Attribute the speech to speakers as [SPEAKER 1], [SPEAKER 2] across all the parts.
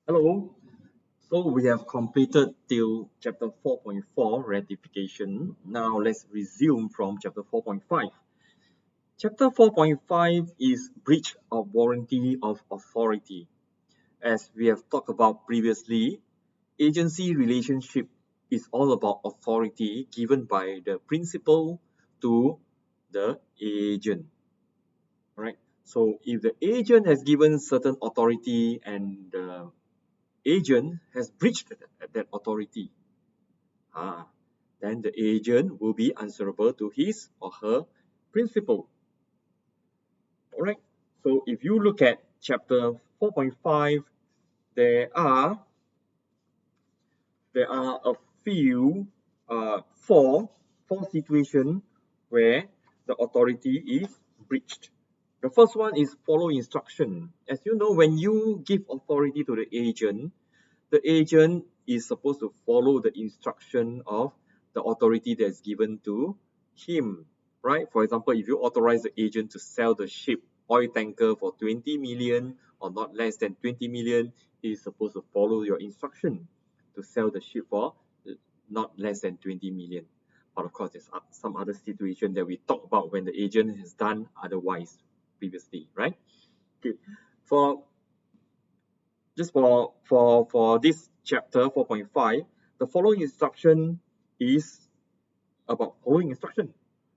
[SPEAKER 1] Hello. So we have completed till chapter 4.4 ratification. Now let's resume from chapter 4.5. Chapter 4.5 is breach of warranty of authority. As we have talked about previously, agency relationship is all about authority given by the principal to the agent. Right? So if the agent has given certain authority and the agent has breached that authority, then the agent will be answerable to his or her principal. All right. So if you look at chapter 4.5, there are a few four situations where the authority is breached. The first one is follow instruction. As you know, when you give authority to the agent is supposed to follow the instruction of the authority that's given to him, right? For example, if you authorize the agent to sell the ship oil tanker for 20 million or not less than 20 million, he is supposed to follow your instruction to sell the ship for not less than 20 million. But of course, there's some other situation that we talk about when the agent has done otherwise previously, right? Okay. For for this chapter 4.5, the following instruction is about following instruction,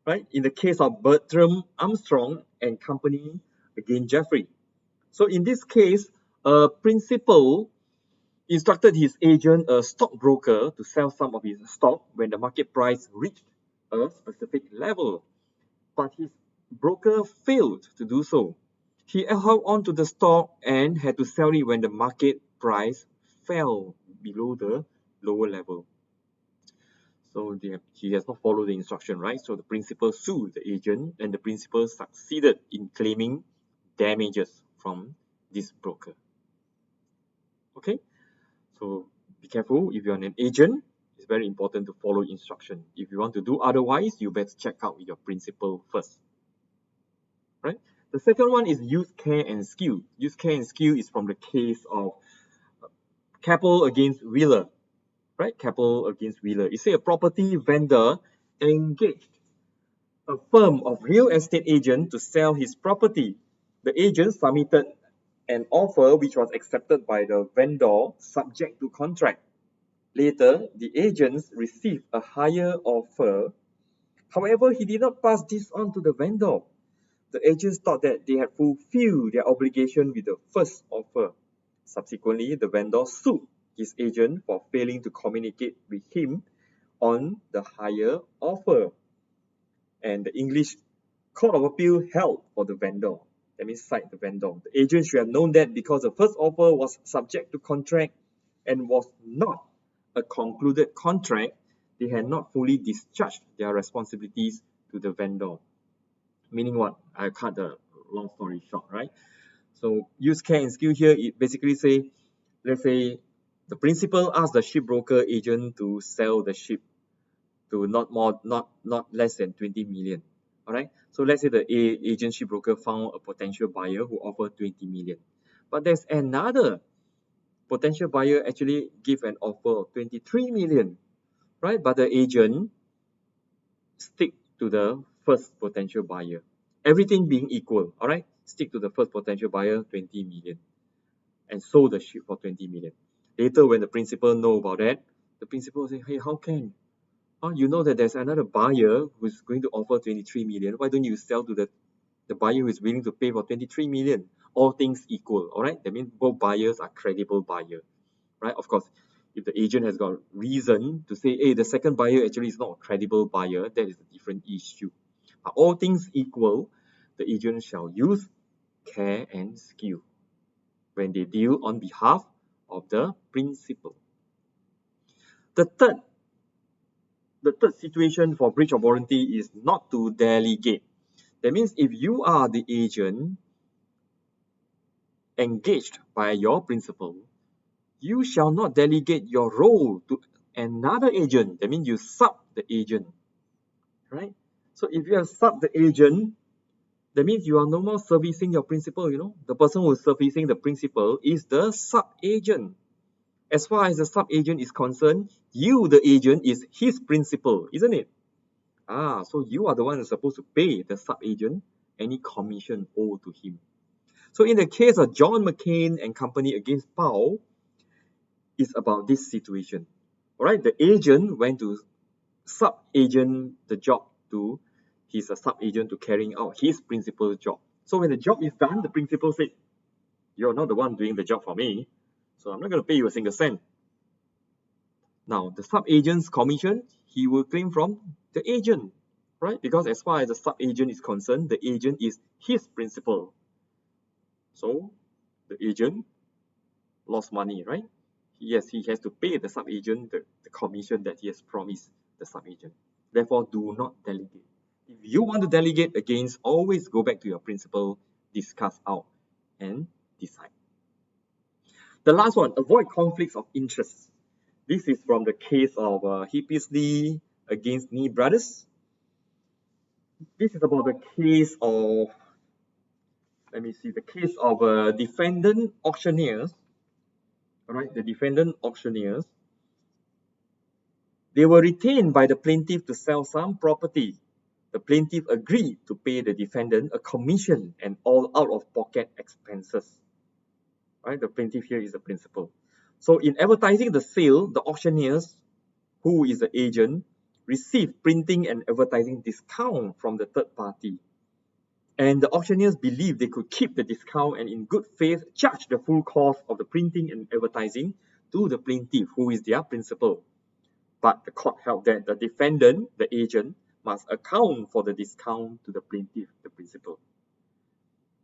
[SPEAKER 1] right? In the case of Bertram Armstrong and Company against Jeffrey. So in this case, a principal instructed his agent, a stockbroker, to sell some of his stock when the market price reached a specific level. But his broker failed to do so. He held on to the stock and had to sell it when the market price fell below the lower level. So he has not followed the instruction, right? So the principal sued the agent, and the principal succeeded in claiming damages from this broker. Okay, so be careful if you're an agent. It's very important to follow instruction. If you want to do otherwise, you better check out your principal first. Right? The second one is use care and skill. Use care and skill is from the case of Keppel against Wheeler. Right? Keppel against Wheeler. It says a property vendor engaged a firm of real estate agent to sell his property. The agent submitted an offer which was accepted by the vendor subject to contract. Later, the agents received a higher offer. However, he did not pass this on to the vendor. The agents thought that they had fulfilled their obligation with the first offer. Subsequently, the vendor sued his agent for failing to communicate with him on the higher offer. And the English Court of Appeal held for the vendor. That means cite the vendor. The agent should have known that because the first offer was subject to contract and was not a concluded contract, they had not fully discharged their responsibilities to the vendor. Meaning what? I cut the long story short, right? So use care and skill here, it basically say, let's say the principal asked the shipbroker agent to sell the ship to not less than 20 million. All right. So let's say the agent shipbroker found a potential buyer who offered 20 million. But there's another potential buyer actually give an offer of 23 million, right? But the agent stick to the first potential buyer. Everything being equal, all right? Stick to the first potential buyer, 20 million, and sold the ship for 20 million. Later, when the principal know about that, the principal say, hey, how can? You know that there's another buyer who's going to offer 23 million. Why don't you sell to the buyer who is willing to pay for 23 million? All things equal, all right? That means both buyers are credible buyer, right? Of course, if the agent has got reason to say, hey, the second buyer actually is not a credible buyer, that is a different issue. But all things equal, the agent shall use care and skill when they deal on behalf of the principal. The third situation for breach of warranty is not to delegate. That means if you are the agent engaged by your principal, you shall not delegate your role to another agent. That means you sub the agent, right? So if you have sub the agent, That means you are no more servicing your principal, you know. The person who is servicing the principal is the sub-agent. As far as the sub-agent is concerned, you, the agent, is his principal, isn't it? So you are the one who's supposed to pay the sub-agent any commission owed to him. So in the case of John McCain and Company against Powell, it's about this situation. All right, the agent went to sub-agent the job to his sub-agent to carrying out his principal's job. So when the job is done, the principal said, "You're not the one doing the job for me, so I'm not going to pay you a single cent." Now, the sub-agent's commission, he will claim from the agent, right? Because as far as the sub-agent is concerned, the agent is his principal. So the agent lost money, right? Yes, he has to pay the sub-agent the commission that he has promised the sub-agent. Therefore, do not delegate. If you want to delegate against, always go back to your principal, discuss out, and decide. The last one, avoid conflicts of interest. This is from the case of Hippies Lee against Nee Brothers. This is about the case of, let me see, the case of defendant auctioneers. All right, the defendant auctioneers. They were retained by the plaintiff to sell some property. The plaintiff agreed to pay the defendant a commission and all out-of-pocket expenses. Right, the plaintiff here is the principal. So in advertising the sale, the auctioneers, who is the agent, received printing and advertising discount from the third party. And the auctioneers believed they could keep the discount and in good faith charge the full cost of the printing and advertising to the plaintiff, who is their principal. But the court held that the defendant, the agent, must account for the discount to the plaintiff, the principal.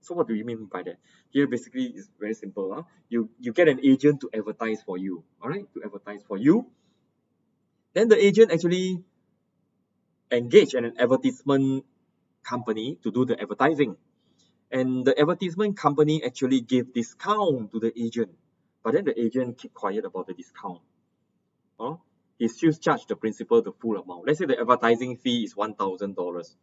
[SPEAKER 1] So what do you mean by that? Here basically is very simple. You get an agent to advertise for you, all right? To advertise for you. Then the agent actually engaged an advertisement company to do the advertising. And the advertisement company actually gave discount to the agent. But then the agent kept quiet about the discount. He still charged the principal the full amount. Let's say the advertising fee is $1,000.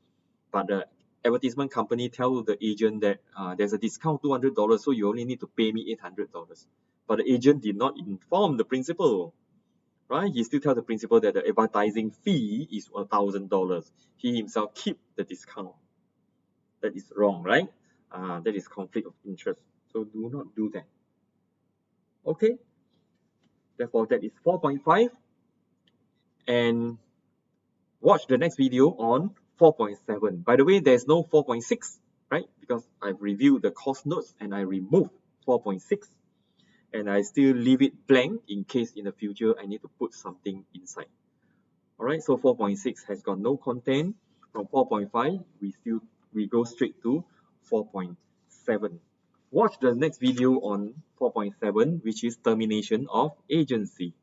[SPEAKER 1] But the advertisement company tells the agent that there's a discount $200, so you only need to pay me $800. But the agent did not inform the principal, right? He still tells the principal that the advertising fee is $1,000. He himself keep the discount. That is wrong, right? That is conflict of interest. So do not do that. Okay. Therefore, that is 4.5. And watch the next video on 4.7. By the way, there's no 4.6, right? Because I've reviewed the course notes and I removed 4.6. And I still leave it blank in case in the future I need to put something inside. All right, so 4.6 has got no content. From 4.5, we go straight to 4.7. Watch the next video on 4.7, which is termination of agency.